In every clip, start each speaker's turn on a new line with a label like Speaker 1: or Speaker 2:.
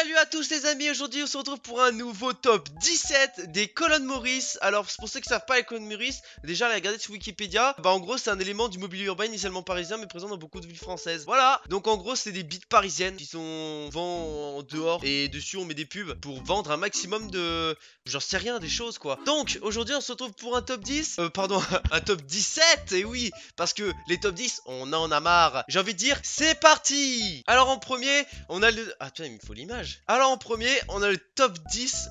Speaker 1: Salut à tous les amis, aujourd'hui on se retrouve pour un nouveau top 17 des colonnes Maurice. Alors pour ceux qui savent pas les colonnes Maurice, déjà allez regarder sur Wikipédia. Bah en gros c'est un élément du mobilier urbain initialement parisien mais présent dans beaucoup de villes françaises. Voilà, donc en gros c'est des bites parisiennes qui sont vendus en dehors. Et dessus on met des pubs pour vendre un maximum de... J'en sais rien, des choses quoi. Donc aujourd'hui on se retrouve pour un top 10. Pardon, un top 17. Et oui, parce que les top 10 on en a marre. J'ai envie de dire c'est parti. Alors en premier on a le... Ah putain il me faut l'image. Alors en premier on a le top 10.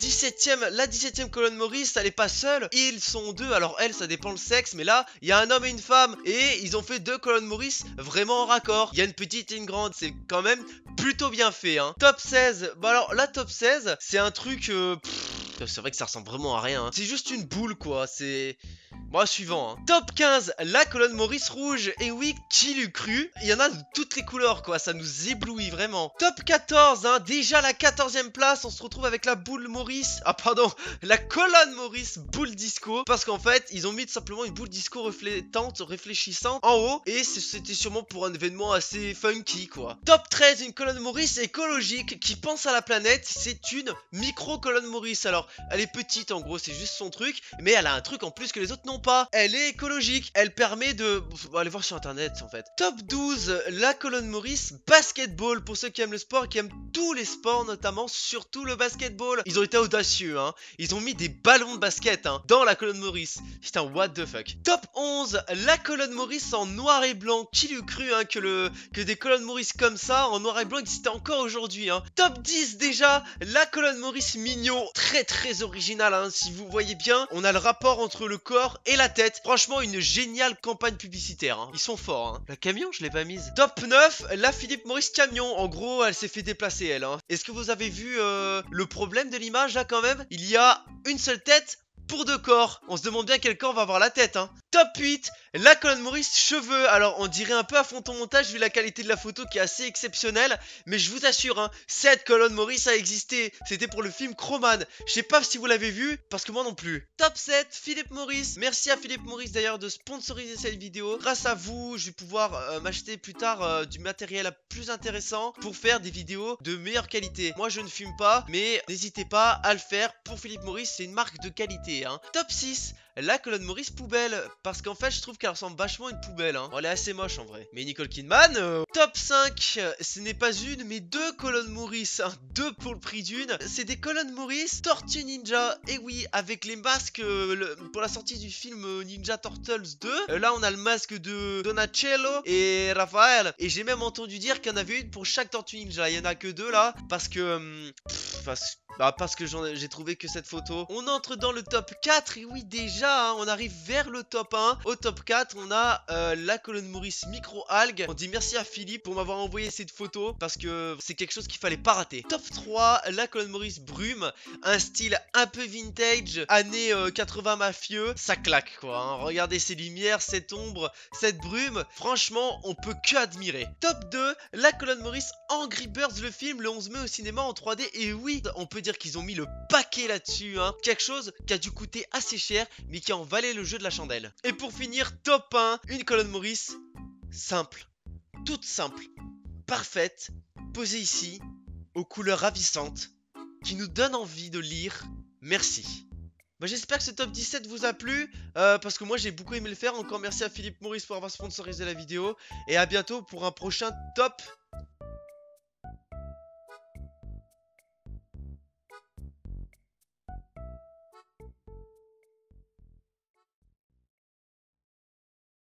Speaker 1: 17ème, la 17ème colonne Maurice, elle est pas seule. Ils sont deux, alors elle ça dépend le sexe. Mais là il y a un homme et une femme. Et ils ont fait deux colonnes Maurice vraiment en raccord. Il y a une petite et une grande, c'est quand même plutôt bien fait hein. Top 16, bah alors la top 16 c'est un truc c'est vrai que ça ressemble vraiment à rien hein. C'est juste une boule quoi, c'est... Bon, suivant hein. Top 15, la colonne Maurice rouge. Et oui, qui l'eût cru? Il y en a de toutes les couleurs quoi, ça nous éblouit vraiment. Top 14 hein, déjà la 14ème place. On se retrouve avec la boule Maurice. Ah pardon, la colonne Maurice boule disco. Parce qu'en fait ils ont mis tout simplement une boule disco réfléchissante en haut. Et c'était sûrement pour un événement assez funky quoi. Top 13, une colonne Maurice écologique qui pense à la planète. C'est une micro colonne Maurice. Alors elle est petite en gros, c'est juste son truc. Mais elle a un truc en plus que les autres n'ont pas. Elle est écologique. Elle permet de... Allez voir sur internet en fait. Top 12, la colonne Maurice basketball. Pour ceux qui aiment le sport, qui aiment tous les sports, notamment surtout le basketball. Ils ont été audacieux hein. Ils ont mis des ballons de basket hein, dans la colonne Maurice. Putain, what the fuck. Top 11, la colonne Maurice en noir et blanc. Qui l'eût cru hein, que des colonnes Maurice comme ça en noir et blanc existaient encore aujourd'hui hein. Top 10 déjà, la colonne Maurice mignon. Très original hein. Si vous voyez bien, on a le rapport entre le corps et la tête. Franchement une géniale campagne publicitaire hein. Ils sont forts hein. La camion je l'ai pas mise. Top 9, la Philippe Maurice camion. En gros elle s'est fait déplacer elle hein. Est-ce que vous avez vu le problème de l'image là quand même? Il y a une seule tête pour deux corps. On se demande bien quel corps va avoir la tête hein. Top 8, la colonne Maurice cheveux. Alors on dirait un peu à fond ton montage vu la qualité de la photo qui est assez exceptionnelle. Mais je vous assure hein, cette colonne Maurice a existé. C'était pour le film Croman. Je sais pas si vous l'avez vu, parce que moi non plus. Top 7, Philippe Maurice. Merci à Philippe Maurice d'ailleurs de sponsoriser cette vidéo. Grâce à vous, je vais pouvoir m'acheter plus tard du matériel plus intéressant pour faire des vidéos de meilleure qualité. Moi je ne fume pas, mais n'hésitez pas à le faire pour Philippe Maurice, c'est une marque de qualité hein. Top 6, la colonne Maurice poubelle. Parce qu'en fait je trouve qu'elle ressemble vachement à une poubelle hein. Bon, elle est assez moche en vrai. Mais Nicole Kidman Top 5, ce n'est pas une mais deux colonnes Maurice hein. Deux pour le prix d'une. C'est des colonnes Maurice Tortue Ninja. Et oui, avec les masques pour la sortie du film Ninja Turtles 2. Là on a le masque de Donatello et Raphaël. Et j'ai même entendu dire qu'il y en avait une pour chaque Tortue Ninja. Il y en a que deux là. Parce que... parce que j'ai trouvé que cette photo. On entre dans le top 4. Et oui déjà hein, on arrive vers le top 1. Au top 4 on a la colonne Maurice micro-algues. On dit merci à Philippe pour m'avoir envoyé cette photo, parce que c'est quelque chose qu'il fallait pas rater. Top 3, la colonne Maurice brume. Un style un peu vintage, années 80 mafieux. Ça claque quoi hein. Regardez ces lumières, cette ombre, cette brume. Franchement on peut que admirer. Top 2, la colonne Maurice Angry Birds le film le 11 mai au cinéma en 3D. Et oui, on peut dire qu'ils ont mis le paquet là-dessus hein. Quelque chose qui a dû coûter assez cher mais qui en valait le jeu de la chandelle. Et pour finir, top 1, une colonne Maurice simple, toute simple, parfaite, posée ici, aux couleurs ravissantes, qui nous donne envie de lire. Merci. Bah, j'espère que ce top 17 vous a plu, parce que moi j'ai beaucoup aimé le faire. Encore merci à Philippe Maurice pour avoir sponsorisé la vidéo. Et à bientôt pour un prochain top